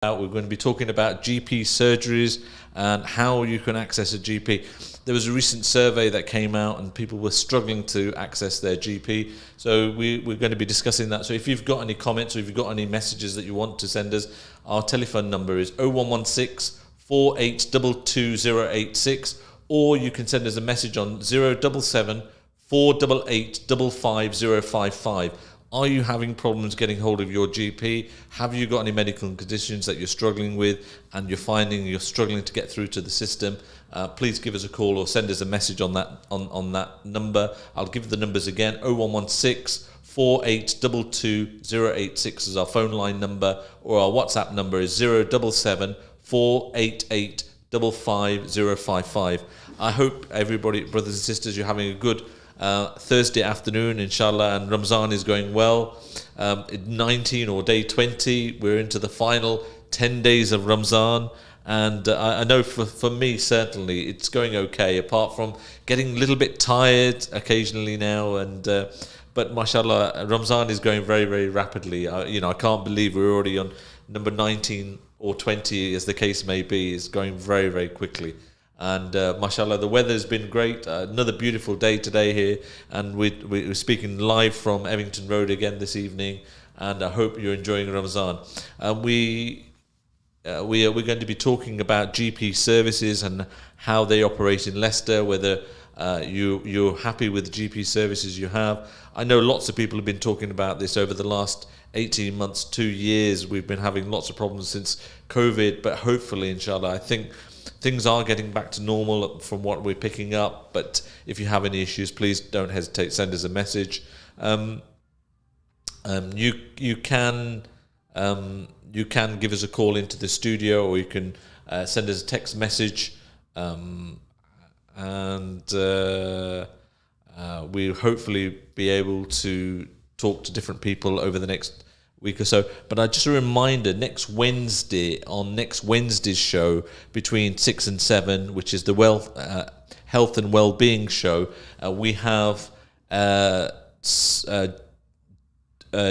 We're going to be talking about GP surgeries and how you can access a GP. There was a recent survey that came out and people were struggling to access their GP. So we're going to be discussing that. So if you've got any comments or if you've got any messages that you want to send us, our telephone number is 0116 4822086, or you can send us a message on 077 488 55055. Are you having problems getting hold of your GP? Have you got any medical conditions that you're struggling with and you're finding you're struggling to get through to the system? Please give us a call or send us a message on that number. I'll give the numbers again. 0116 4822086 is our phone line number, or our WhatsApp number is 077 488 55055. I hope everybody, brothers and sisters, you're having a good Thursday afternoon, inshallah, and Ramzan is going well. 19 or day 20, we're into the final 10 days of Ramzan, and I know for me certainly it's going okay, apart from getting a little bit tired occasionally now, and but mashallah, Ramzan is going very, very rapidly. I can't believe we're already on number 19 or 20, as the case may be. It's going very, very quickly. And mashallah, the weather's been great. Another beautiful day today here, and we're speaking live from Evington Road again this evening, and I hope you're enjoying Ramadan. We're going to be talking about GP services and how they operate in Leicester, whether you're happy with the GP services you have. I know lots of people have been talking about this over the last 18 months, 2 years. We've been having lots of problems since COVID, but hopefully, inshallah, I think things are getting back to normal from what we're picking up. But if you have any issues, please don't hesitate. Send us a message. You can give us a call into the studio, or you can send us a text message, and we'll hopefully be able to talk to different people over the next week or so. But just a reminder, next Wednesday's show between 6 and 7, which is the health and well-being show, we have a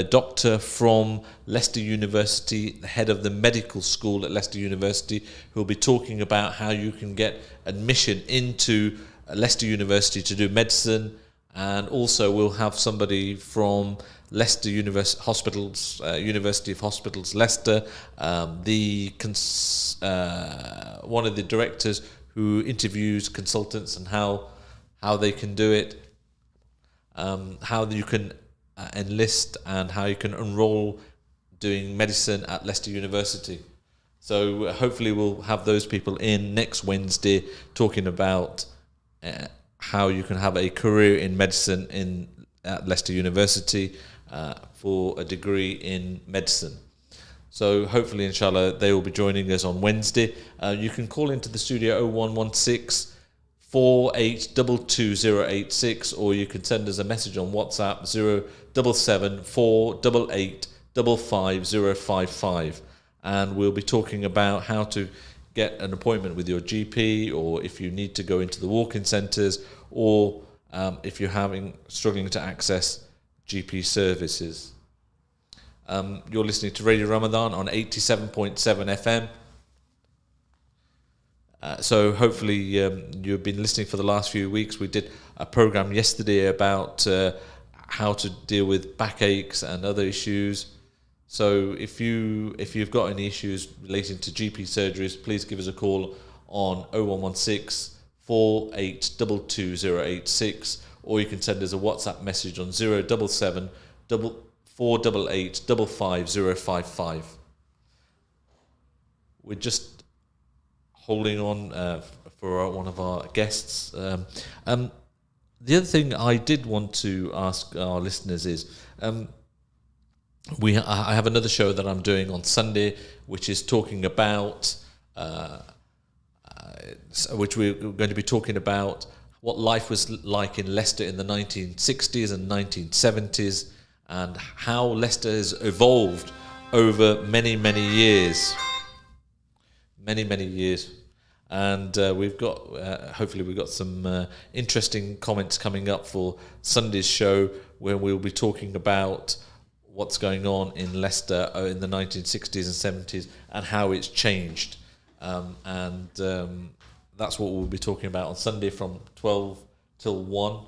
doctor from Leicester University, the head of the medical school at Leicester University, who will be talking about how you can get admission into Leicester University to do medicine. And also we'll have somebody from Leicester University of Hospitals Leicester, one of the directors who interviews consultants and how they can do it, how you can enlist and how you can enroll doing medicine at Leicester University. So hopefully we'll have those people in next Wednesday talking about how you can have a career in medicine at Leicester University for a degree in medicine. So hopefully, inshallah, they will be joining us on Wednesday. You can call into the studio 0116 4822086, or you can send us a message on WhatsApp 077 488 55055, and we'll be talking about how to get an appointment with your GP, or if you need to go into the walk-in centres, or if you're struggling to access GP services. You're listening to Radio Ramadan on 87.7 FM. So hopefully you've been listening for the last few weeks. We did a program yesterday about how to deal with backaches and other issues. So if you've got any issues relating to GP surgeries, please give us a call on 0116 4822086, or you can send us a WhatsApp message on 077 488 55055. We're just holding on for one of our guests. The other thing I did want to ask our listeners is, I have another show that I'm doing on Sunday, which is talking about, which we're going to be talking about what life was like in Leicester in the 1960s and 1970s, and how Leicester has evolved over many, many years. And we've got, hopefully we've got some interesting comments coming up for Sunday's show, where we'll be talking about what's going on in Leicester in the 1960s and 70s and how it's changed. That's what we'll be talking about on Sunday from 12 till 1.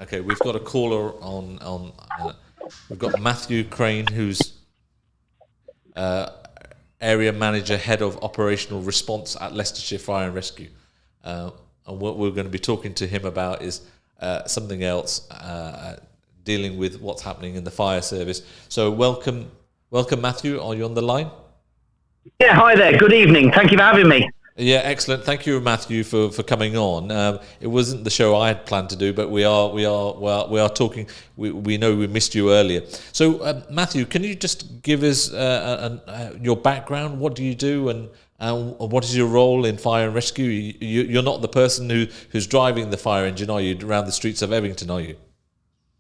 Okay, we've got a caller on we've got Matthew Crane, who's area manager, head of operational response at Leicestershire Fire and Rescue. And what we're going to be talking to him about is something else, dealing with what's happening in the fire service. So welcome Matthew. Are you on the line? Yeah, hi there. Good evening. Thank you for having me. Yeah, excellent. Thank you, Matthew, for coming on. It wasn't the show I had planned to do, but we are talking. We know we missed you earlier. So, Matthew, can you just give us your background? What do you do, and what is your role in fire and rescue? You're not the person who's driving the fire engine, are you, around the streets of Evington, are you?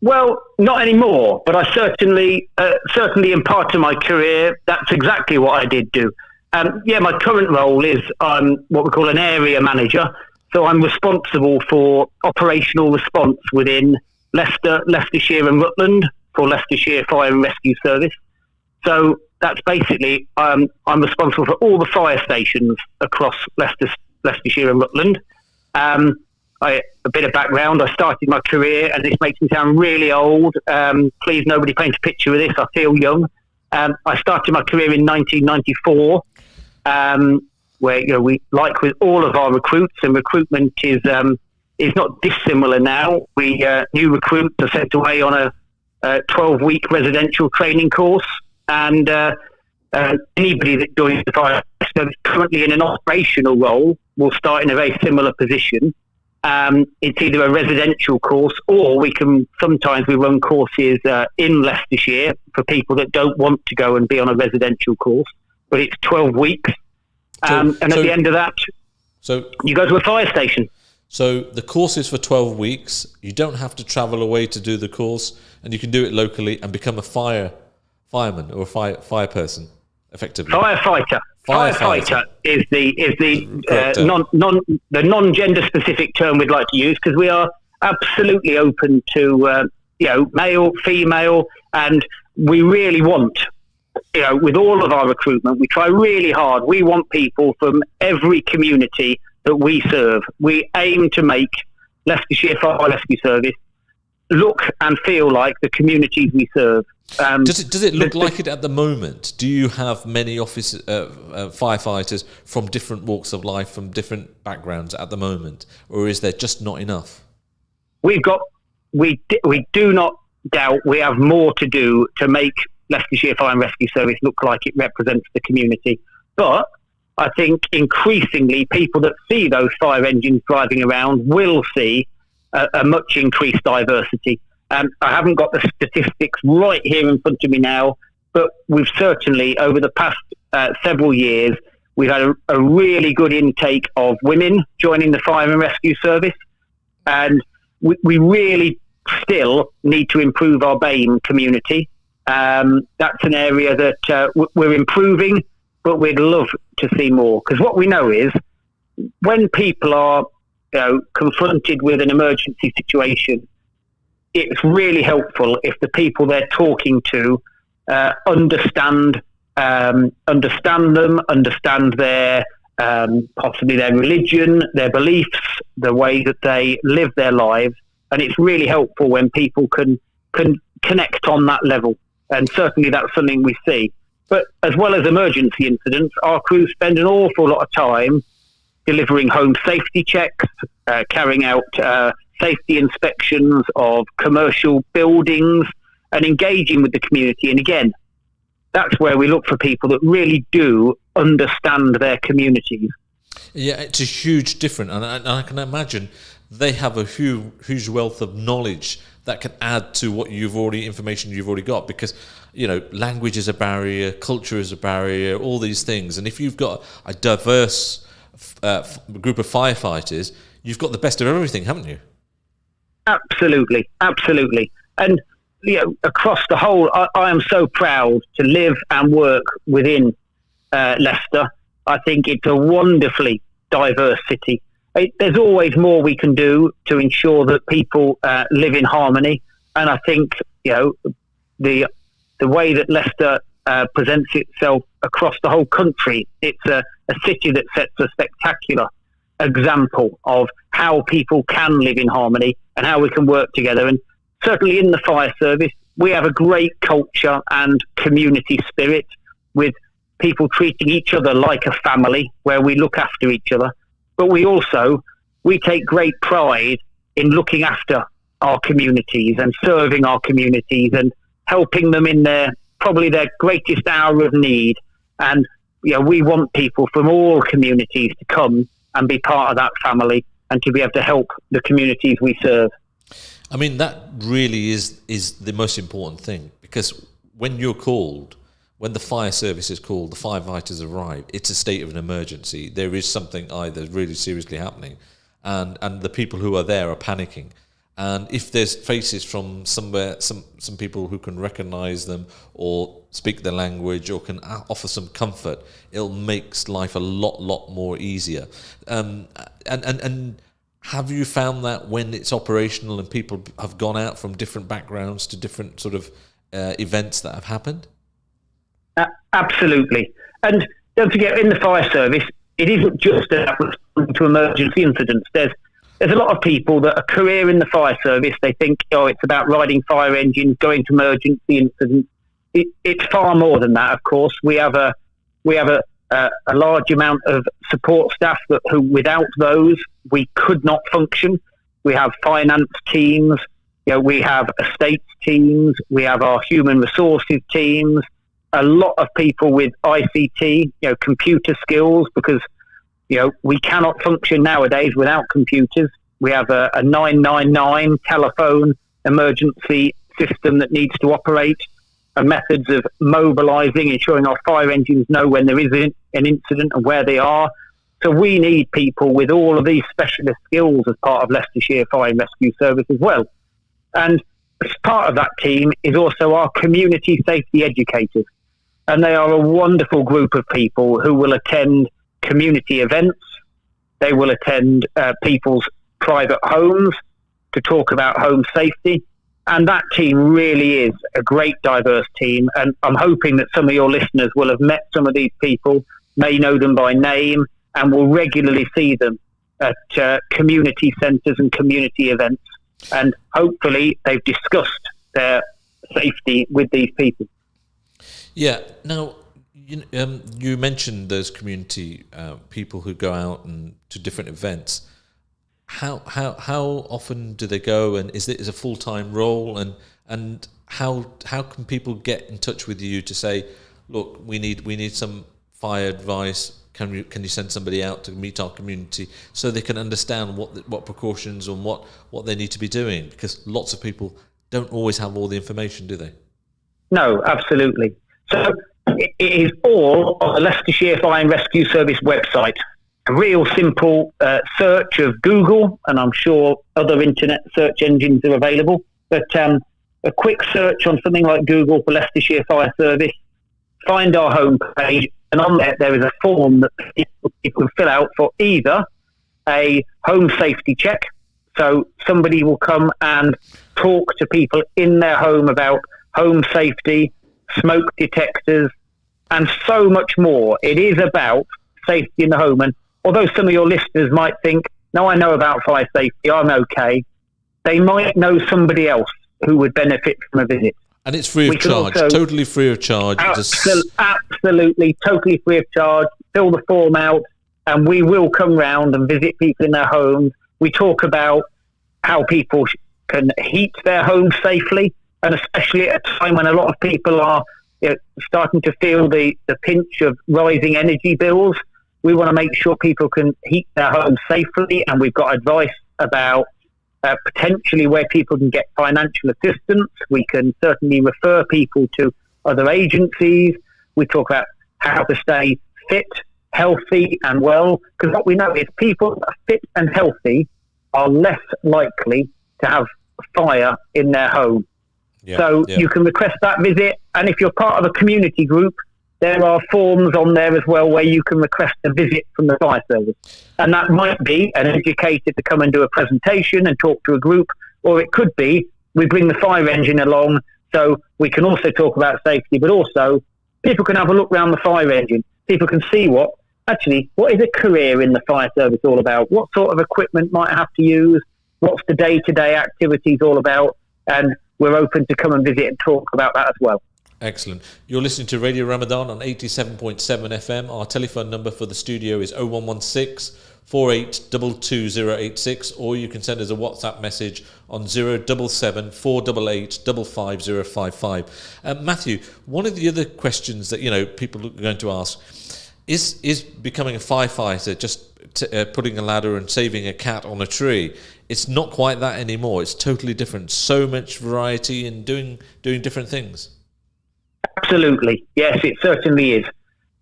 Well, not anymore, but I certainly in part of my career, that's exactly what I did do. My current role is what we call an area manager. So I'm responsible for operational response within Leicester, Leicestershire and Rutland for Leicestershire Fire and Rescue Service. So that's basically, I'm responsible for all the fire stations across Leicestershire and Rutland. A bit of background, I started my career, and this makes me sound really old. Please, nobody paint a picture of this. I feel young. I started my career in 1994, where we, like with all of our recruits, and recruitment is not dissimilar now. New recruits are sent away on a 12-week residential training course, and anybody that joins the fire service currently in an operational role will start in a very similar position. It's either a residential course, or sometimes we run courses in Leicestershire for people that don't want to go and be on a residential course, but it's 12 weeks. At the end of that, you go to a fire station. So the course is for 12 weeks. You don't have to travel away to do the course, and you can do it locally and become a fireman or a fire person, effectively. Firefighter. Firefighter is the non-gender specific term we'd like to use, because we are absolutely open to male, female, and we really want, with all of our recruitment, we try really hard. We want people from every community that we serve. We aim to make Leicestershire Fire and Rescue Service look and feel like the communities we serve. Does it look like it at the moment? Do you have many firefighters from different walks of life, from different backgrounds at the moment, or is there just not enough? We do not doubt we have more to do to make Leicestershire Fire and Rescue Service look like it represents the community. But I think increasingly people that see those fire engines driving around will see a much increased diversity. I haven't got the statistics right here in front of me now, but we've certainly, over the past several years, we've had a really good intake of women joining the fire and rescue service. And we really still need to improve our BAME community. That's an area that we're improving, but we'd love to see more. Because what we know is when people are confronted with an emergency situation, it's really helpful if the people they're talking to understand them, understand their possibly their religion, their beliefs, the way that they live their lives, and it's really helpful when people can connect on that level. And certainly that's something we see. But as well as emergency incidents, our crews spend an awful lot of time delivering home safety checks, carrying out safety inspections of commercial buildings, and engaging with the community. And again, that's where we look for people that really do understand their communities. Yeah, it's a huge difference, and I can imagine they have a huge wealth of knowledge that can add to what information you've already got, because language is a barrier, culture is a barrier, all these things. And if you've got a diverse group of firefighters, you've got the best of everything, haven't you? Absolutely. And across the whole, I am so proud to live and work within Leicester. I think it's a wonderfully diverse city. There's always more we can do to ensure that people live in harmony. And I think, the way that Leicester presents itself across the whole country, it's a city that sets a spectacular example of how people can live in harmony and how we can work together. And certainly in the fire service, we have a great culture and community spirit, with people treating each other like a family, where we look after each other. But we take great pride in looking after our communities and serving our communities and helping them in probably their greatest hour of need. And we want people from all communities to come and be part of that family and to be able to help the communities we serve. I mean, that really is the most important thing, because when the fire service is called, the firefighters arrive, it's a state of an emergency. There is something either really seriously happening, and the people who are there are panicking. And if there's faces from somewhere, some people who can recognise them or speak the language or can offer some comfort, it'll make life a lot more easier. And have you found that when it's operational and people have gone out from different backgrounds to different sort of events that have happened? Absolutely. And don't forget, in the fire service, it isn't just about responding to emergency incidents. There's a lot of people that a career in the fire service, they think, it's about riding fire engines, going to emergency incidents. It's far more than that, of course. We have a large amount of support staff who without those, we could not function. We have finance teams, we have estates teams, we have our human resources teams, a lot of people with ICT, computer skills, because we cannot function nowadays without computers. We have a 999 telephone emergency system that needs to operate, and methods of mobilising, ensuring our fire engines know when there is an incident and where they are. So we need people with all of these specialist skills as part of Leicestershire Fire and Rescue Service as well. And as part of that team is also our community safety educators. And they are a wonderful group of people who will attend community events. They will attend people's private homes to talk about home safety. And that team really is a great diverse team. And I'm hoping that some of your listeners will have met some of these people, may know them by name, and will regularly see them at community centres and community events. And hopefully they've discussed their safety with these people. Yeah. Now, you mentioned those community people who go out and to different events. How often do they go, and is it a full-time role, and how can people get in touch with you to say, look, we need some fire advice, can you send somebody out to meet our community, so they can understand what precautions and what they need to be doing, because lots of people don't always have all the information, do they? No, absolutely. So it is all on the Leicestershire Fire and Rescue Service website. A real simple search of Google, and I'm sure other internet search engines are available, but a quick search on something like Google for Leicestershire Fire Service, find our homepage, and on there is a form that people can fill out for either a home safety check. So somebody will come and talk to people in their home about home safety, smoke detectors, and so much more. It is about safety in the home. And although some of your listeners might think, no, I know about fire safety, I'm okay, they might know somebody else who would benefit from a visit. And it's free of charge, totally free of charge. Absolutely, totally free of charge. Fill the form out, and we will come round and visit people in their homes. We talk about how people can heat their homes safely, and especially at a time when a lot of people are starting to feel the pinch of rising energy bills. We want to make sure people can heat their homes safely, and we've got advice about potentially where people can get financial assistance. We can certainly refer people to other agencies. We talk about how to stay fit, healthy and well, because what we know is people that are fit and healthy are less likely to have fire in their home. You can request that visit, and if you're part of a community group, there are forms on there as well where you can request a visit from the fire service. And that might be an educator to come and do a presentation and talk to a group, or it could be we bring the fire engine along, so we can also talk about safety, but also people can have a look around the fire engine. People can see what is a career in the fire service all about? What sort of equipment might I have to use? What's the day-to-day activities all about? And we're open to come and visit and talk about that as well. Excellent. You're listening to Radio Ramadan on 87.7 FM. Our telephone number for the studio is 0116 48222086, or you can send us a WhatsApp message on 077 488 55055. Matthew, one of the other questions that people are going to ask is becoming a firefighter just putting a ladder and saving a cat on a tree. It's not quite that anymore. It's totally different. So much variety in doing different things. Absolutely. Yes, it certainly is.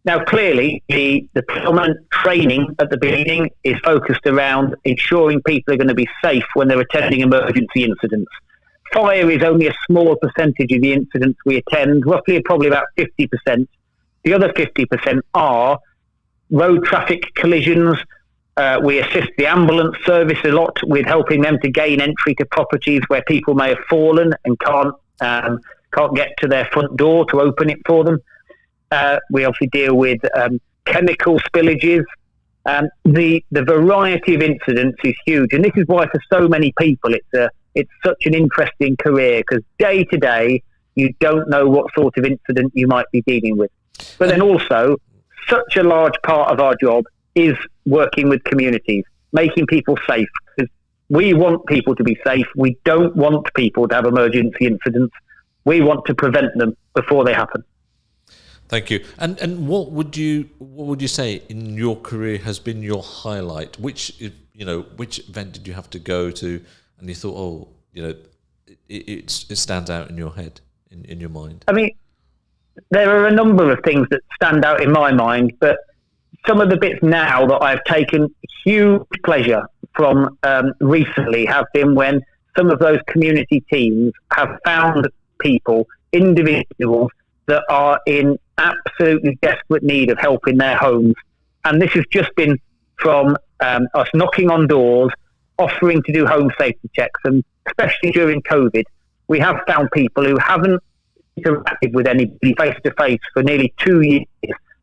Now, clearly, the predominant training at the beginning is focused around ensuring people are going to be safe when they're attending emergency incidents. Fire is only a small percentage of the incidents we attend, roughly probably about 50%. The other 50% are road traffic collisions. We assist the ambulance service a lot with helping them to gain entry to properties where people may have fallen and can't get to their front door to open it for them. We obviously deal with chemical spillages. The variety of incidents is huge, and this is why for so many people it's such an interesting career, because day to day you don't know what sort of incident you might be dealing with. But then also, such a large part of our job is working with communities, making people safe, because we want people to be safe. We don't want people to have emergency incidents. We want to prevent them before they happen. Thank you. And what would you say in your career has been your highlight? Which event did you have to go to and you thought, it stands out in your head, in your mind? I mean, there are a number of things that stand out in my mind, but some of the bits now that I've taken huge pleasure from recently have been when some of those community teams have found people, individuals that are in absolutely desperate need of help in their homes. And this has just been from us knocking on doors, offering to do home safety checks. And especially during COVID, we have found people who haven't interacted with anybody face-to-face for nearly 2 years.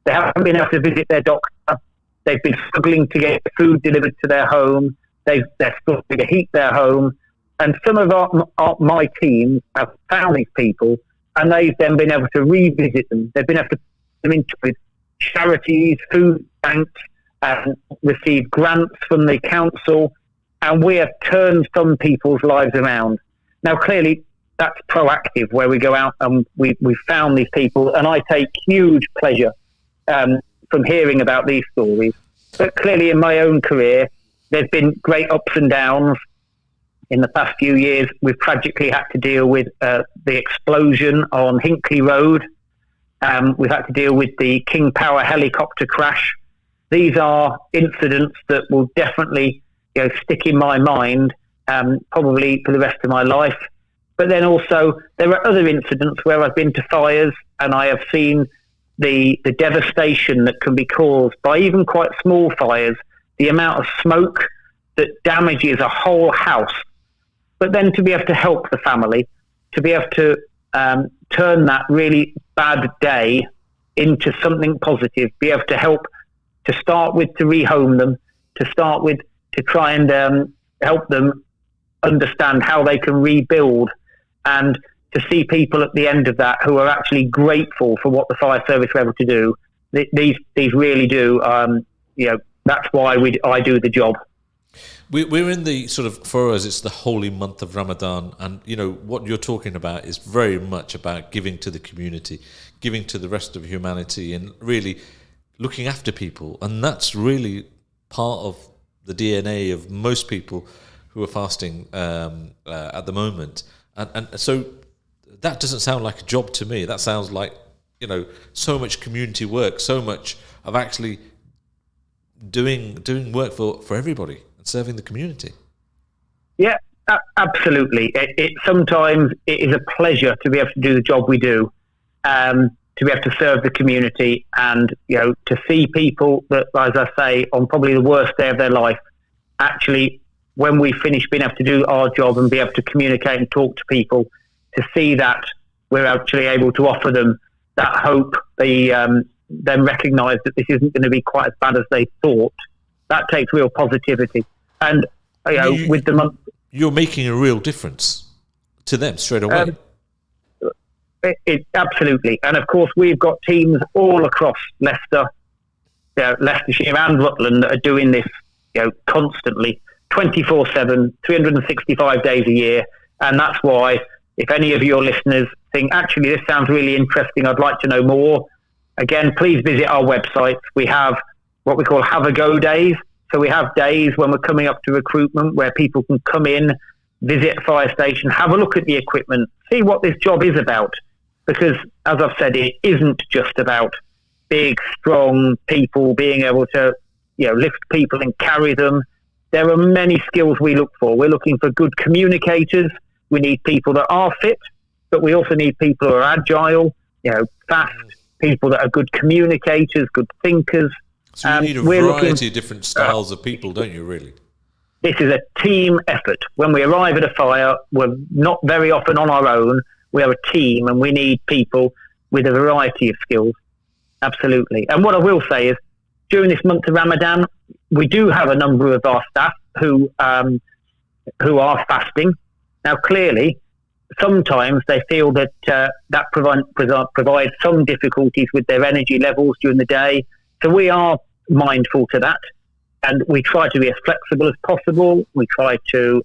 They haven't been able to visit their doctor. They've been struggling to get food delivered to their home. They're struggling to heat their home. And some of my teams have found these people, and they've then been able to revisit them. They've been able to put them into with charities, food banks, and receive grants from the council. And we have turned some people's lives around. Now, clearly, that's proactive, where we go out and we found these people. And I take huge pleasure from hearing about these stories. But clearly, in my own career, there's been great ups and downs. In the past few years, we've tragically had to deal with the explosion on Hinckley Road. We've had to deal with the King Power helicopter crash. These are incidents that will definitely stick in my mind, probably for the rest of my life. But then also, there are other incidents where I've been to fires and I have seen the devastation that can be caused by even quite small fires, the amount of smoke that damages a whole house. But then to be able to help the family, to be able to turn that really bad day into something positive, be able to help to start with to rehome them, to start with to try and help them understand how they can rebuild, and to see people at the end of that who are actually grateful for what the fire service were able to do. These really do, that's why I do the job. We're in the sort of, for us, it's the holy month of Ramadan, and what you're talking about is very much about giving to the community, giving to the rest of humanity, and really looking after people. And that's really part of the DNA of most people who are fasting at the moment. And so that doesn't sound like a job to me. That sounds like so much community work, so much of actually doing work for everybody and serving the community. Yeah, absolutely. Sometimes it is a pleasure to be able to do the job we do, to be able to serve the community, and to see people that, as I say, on probably the worst day of their life, actually when we finish being able to do our job and be able to communicate and talk to people, to see that we're actually able to offer them that hope, then recognise that this isn't going to be quite as bad as they thought. That takes real positivity. And with the month, you're making a real difference to them straight away. Absolutely. And of course, we've got teams all across Leicester, Leicestershire and Rutland that are doing this, constantly, 24/7, 365 days a year. And that's why, if any of your listeners think, actually, this sounds really interesting, I'd like to know more, again, please visit our website. We have what we call Have a Go days. So we have days when we're coming up to recruitment where people can come in, visit a fire station, have a look at the equipment, see what this job is about. Because, as I've said, it isn't just about big, strong people being able to, lift people and carry them. There are many skills we look for. We're looking for good communicators. We need people that are fit, but we also need people who are agile, fast, people that are good communicators, good thinkers. So you need a variety of different styles of people, don't you, really? This is a team effort. When we arrive at a fire, we're not very often on our own. We are a team, and we need people with a variety of skills. Absolutely. And what I will say is, during this month of Ramadan, we do have a number of our staff who are fasting. Now, clearly, sometimes they feel that that provides some difficulties with their energy levels during the day. So we are mindful to that, and we try to be as flexible as possible. We try to,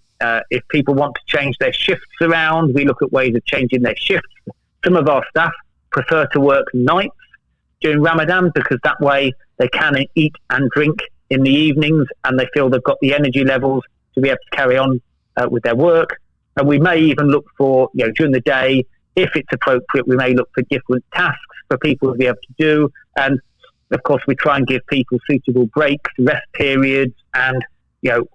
if people want to change their shifts around, we look at ways of changing their shifts. Some of our staff prefer to work nights during Ramadan because that way they can eat and drink in the evenings, and they feel they've got the energy levels to be able to carry on with their work. And we may even look for, during the day, if it's appropriate, we may look for different tasks for people to be able to do. And of course, we try and give people suitable breaks, rest periods, and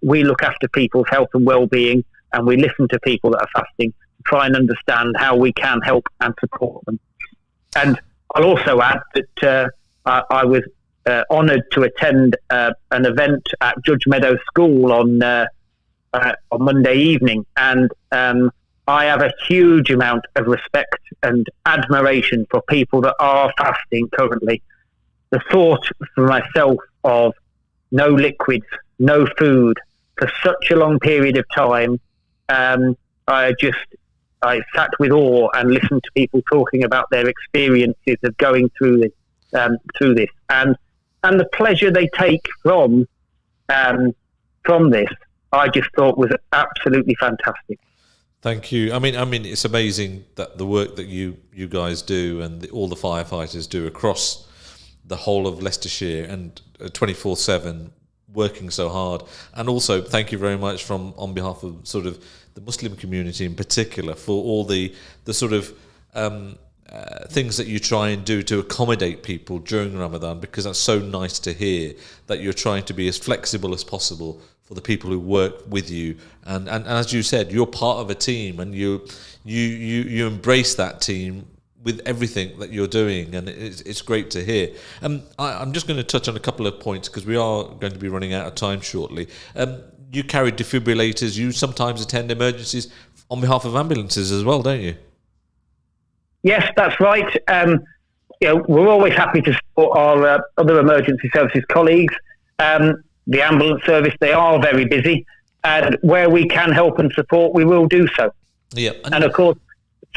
we look after people's health and well-being, and we listen to people that are fasting to try and understand how we can help and support them. And I'll also add that I was honoured to attend an event at Judge Meadows School on Monday evening, and I have a huge amount of respect and admiration for people that are fasting currently. The thought for myself of no liquids, no food for such a long period of time, I sat with awe and listened to people talking about their experiences of going through this, and the pleasure they take from this. I just thought was absolutely fantastic. Thank you. I mean, it's amazing that the work that you guys do and all the firefighters do across the whole of Leicestershire and 24/7 working so hard. And also thank you very much on behalf of sort of the Muslim community in particular for all the sort of things that you try and do to accommodate people during Ramadan, because that's so nice to hear that you're trying to be as flexible as possible for the people who work with you. And as you said, you're part of a team, and you embrace that team with everything that you're doing, and it's great to hear. I'm just going to touch on a couple of points because we are going to be running out of time shortly. You carry defibrillators. You sometimes attend emergencies on behalf of ambulances as well, don't you? Yes, that's right. We're always happy to support our other emergency services colleagues. The ambulance service, they are very busy, and where we can help and support, we will do so. Yeah, and of course,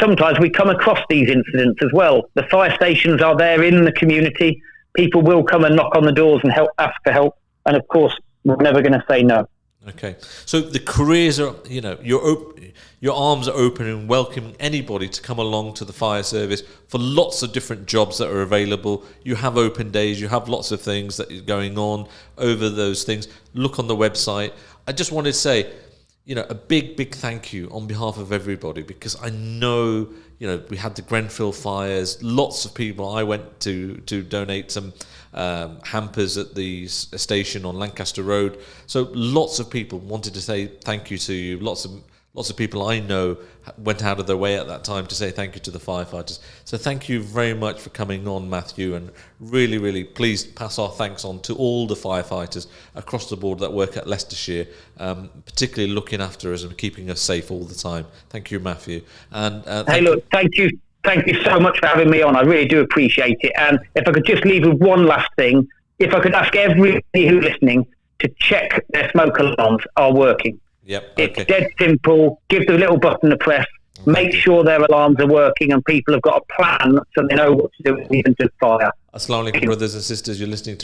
sometimes we come across these incidents as well. The fire stations are there in the community. People will come and knock on the doors and ask for help. And of course, we're never going to say no. Okay. So the careers are, your arms are open and welcoming anybody to come along to the fire service for lots of different jobs that are available. You have open days. You have lots of things that is going on over those things. Look on the website. I just wanted to say, a big thank you on behalf of everybody, because I know, we had the Grenfell fires, lots of people. I went to donate some hampers at the station on Lancaster Road. So lots of people wanted to say thank you to you. Lots lots of people I know went out of their way at that time to say thank you to the firefighters. So thank you very much for coming on, Matthew, and really, really please pass our thanks on to all the firefighters across the board that work at Leicestershire, particularly looking after us and keeping us safe all the time. Thank you, Matthew. And thank you. Thank you so much for having me on. I really do appreciate it. And if I could just leave with one last thing, if I could ask everybody who's listening to check their smoke alarms are working. Yep. Okay. It's dead simple. Give the little button a press. Make sure their alarms are working and people have got a plan so they know what to do with to fire. Assalamu alaikum, brothers and sisters. You're listening to